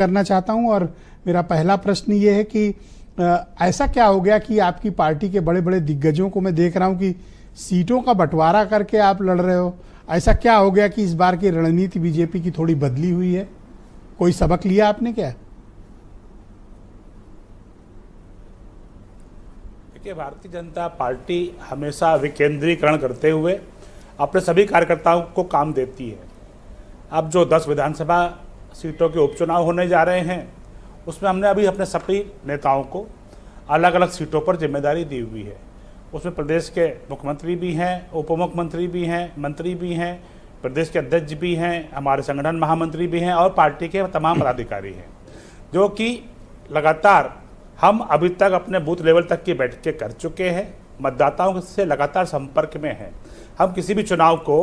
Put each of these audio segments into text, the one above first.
करना चाहता हूं और मेरा पहला प्रश्न ये है कि ऐसा क्या हो गया कि आपकी पार्टी के बड़े बड़े दिग्गजों को मैं देख रहा हूं कि सीटों का बंटवारा करके आप लड़ रहे हो। ऐसा क्या हो गया कि इस बार की रणनीति बीजेपी की थोड़ी बदली हुई है? कोई सबक लिया आपने क्या? देखिए, भारतीय जनता पार्टी हमेशा विकेंद्रीकरण करते हुए अपने सभी कार्यकर्ताओं को काम देती है। अब जो 10 विधानसभा सीटों के उपचुनाव होने जा रहे हैं, उसमें हमने अभी अपने सभी नेताओं को अलग अलग सीटों पर जिम्मेदारी दी हुई है। उसमें प्रदेश के मुख्यमंत्री भी हैं, उप मुख्यमंत्री भी हैं, मंत्री भी हैं, प्रदेश के अध्यक्ष भी हैं, हमारे संगठन महामंत्री भी हैं और पार्टी के तमाम पदाधिकारी हैं, जो कि लगातार हम अभी तक अपने बूथ लेवल तक की बैठकें कर चुके हैं, मतदाताओं से लगातार संपर्क में हैं। हम किसी भी चुनाव को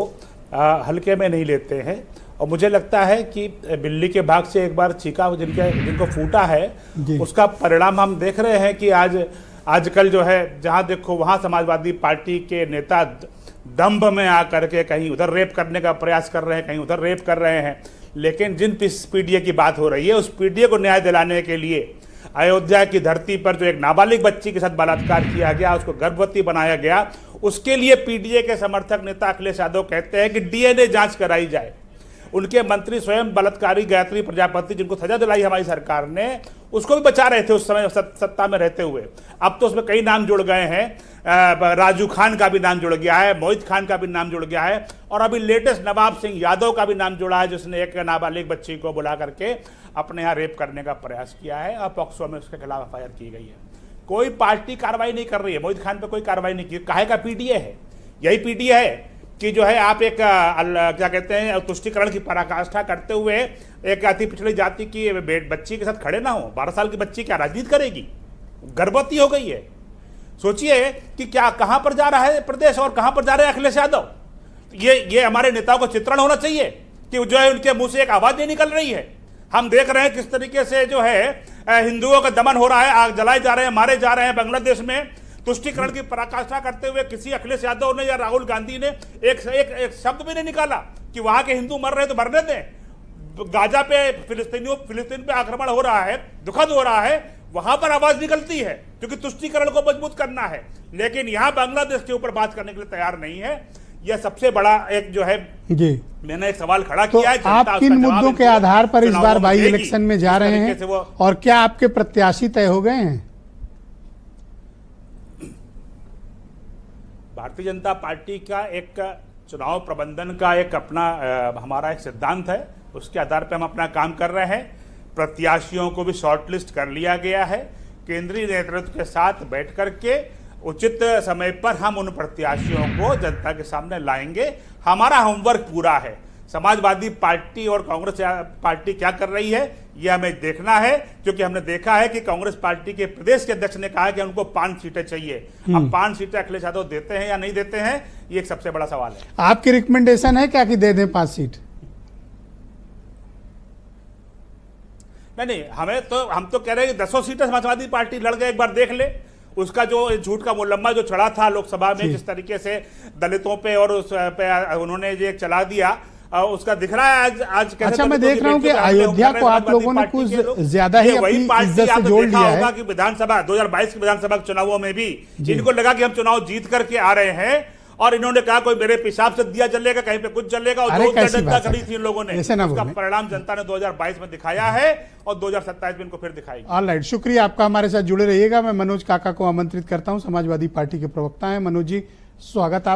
हल्के में नहीं लेते हैं और मुझे लगता है कि बिल्ली के भाग से एक बार चीका जिनको फूटा है, उसका परिणाम हम देख रहे हैं कि आजकल जो है जहां देखो वहां समाजवादी पार्टी के नेता दंभ में आकर के कहीं उधर रेप करने का प्रयास कर रहे हैं, कहीं उधर रेप कर रहे हैं। लेकिन जिन पीडीए की बात हो रही है, उस पीडीए को न्याय दिलाने के लिए अयोध्या की धरती पर जो एक नाबालिग बच्ची के साथ बलात्कार किया गया, उसको गर्भवती बनाया गया, उसके लिए पीडीए के समर्थक नेता अखिलेश यादव कहते हैं कि डीएनए जांच कराई जाए। उनके मंत्री स्वयं बलात्कारी गायत्री प्रजापति, जिनको सजा दिलाई हमारी सरकार ने, उसको भी बचा रहे थे उस समय सत्ता में रहते हुए। अब तो उसमें कई नाम जुड़ गए हैं, राजू खान का भी नाम जुड़ गया है, मोहित खान का भी नाम जुड़ गया है और अभी लेटेस्ट नवाब सिंह यादव का भी नाम जुड़ा है, जिसने एक नाबालिग बच्ची को बुला करके अपने यहाँ रेप करने का प्रयास किया है और पॉक्सो में उसके खिलाफ एफआईआर की गई है। कोई पार्टी कार्रवाई नहीं कर रही है, मोहित खान पर कोई कार्रवाई नहीं की। काहे का पीडीए है? यही पीडीए है कि जो है आप एक क्या कहते हैं तुष्टिकरण की पराकाष्ठा करते हुए एक अति पिछड़ी जाति की बच्ची के साथ खड़े ना हो। 12 साल की बच्ची क्या राजनीति करेगी? गर्भवती हो गई है। सोचिए कि क्या कहां पर जा रहा है प्रदेश और कहां पर जा रहे हैं अखिलेश यादव। ये हमारे नेताओं का चित्रण होना चाहिए कि जो है उनके मुंह से एक आवाज नहीं निकल रही है। हम देख रहे हैं किस तरीके से जो है हिंदुओं का दमन हो रहा है, आग जलाए जा रहे हैं, मारे जा रहे हैं। बांग्लादेश में तुष्टिकरण की पराकाष्ठा करते हुए किसी अखिलेश यादव ने या राहुल गांधी ने एक शब्द भी नहीं निकाला कि वहां के हिंदू मर रहे हैं तो मरने दें। गाजा पे फिलिस्तीन पे आक्रमण हो रहा है, दुखद हो रहा है, वहां पर आवाज निकलती है क्योंकि तुष्टिकरण को मजबूत करना है। लेकिन यहां बांग्लादेश के ऊपर बात करने के लिए तैयार नहीं है। यह सबसे बड़ा एक जो है जी मैंने एक सवाल खड़ा किया है। आप किन मुद्दों के आधार पर इस बार बाई इलेक्शन में जा रहे हैं और क्या आपके प्रत्याशी तय हो गए हैं? भारतीय जनता पार्टी का एक चुनाव प्रबंधन का एक अपना हमारा एक सिद्धांत है, उसके आधार पर हम अपना काम कर रहे हैं। प्रत्याशियों को भी शॉर्टलिस्ट कर लिया गया है। केंद्रीय नेतृत्व के साथ बैठ करके उचित समय पर हम उन प्रत्याशियों को जनता के सामने लाएंगे। हमारा होमवर्क पूरा है। समाजवादी पार्टी और कांग्रेस पार्टी क्या कर रही है यह हमें देखना है, क्योंकि हमने देखा है कि कांग्रेस पार्टी के प्रदेश के अध्यक्ष ने कहा कि उनको 5 सीटें चाहिए। अब 5 सीटें अखिलेश यादव देते हैं या नहीं देते हैं, ये एक सबसे बड़ा सवाल है। आपकी रिकमेंडेशन है क्या कि दे दें 5 सीट? नहीं, हम तो कह रहे हैं कि 10 सीटें समाजवादी पार्टी लड़ गए, एक बार देख ले। उसका जो झूठ का मुलम्मा जो चढ़ा था लोकसभा में, जिस तरीके से दलितों पे और उस पे उन्होंने जो चला दिया, उसका दिख रहा है आज कैसे। अच्छा, मैं देख रहा हूं कि अयोध्या को आप लोगों ने कुछ ज्यादा ही अपनी इज्जत से जोड़ लिया है। कि विधानसभा 2022 के विधानसभा चुनावों में भी इनको लगा कि हम चुनाव जीत करके आ रहे हैं और इन्होंने कहा कोई मेरे पेशाब से दिया जलेगा, कहीं पे कुछ जलेगा और जनता खड़ी थी इन लोगों ने। उसका परिणाम जनता ने 2022 में दिखाया है और 2027 में इनको फिर दिखाएगी। ऑलराइट, शुक्रिया आपका, हमारे साथ जुड़े रहिएगा। मैं मनोज काका को आमंत्रित करता हूं, समाजवादी पार्टी के प्रवक्ता हैं। मनोज जी, स्वागत आप।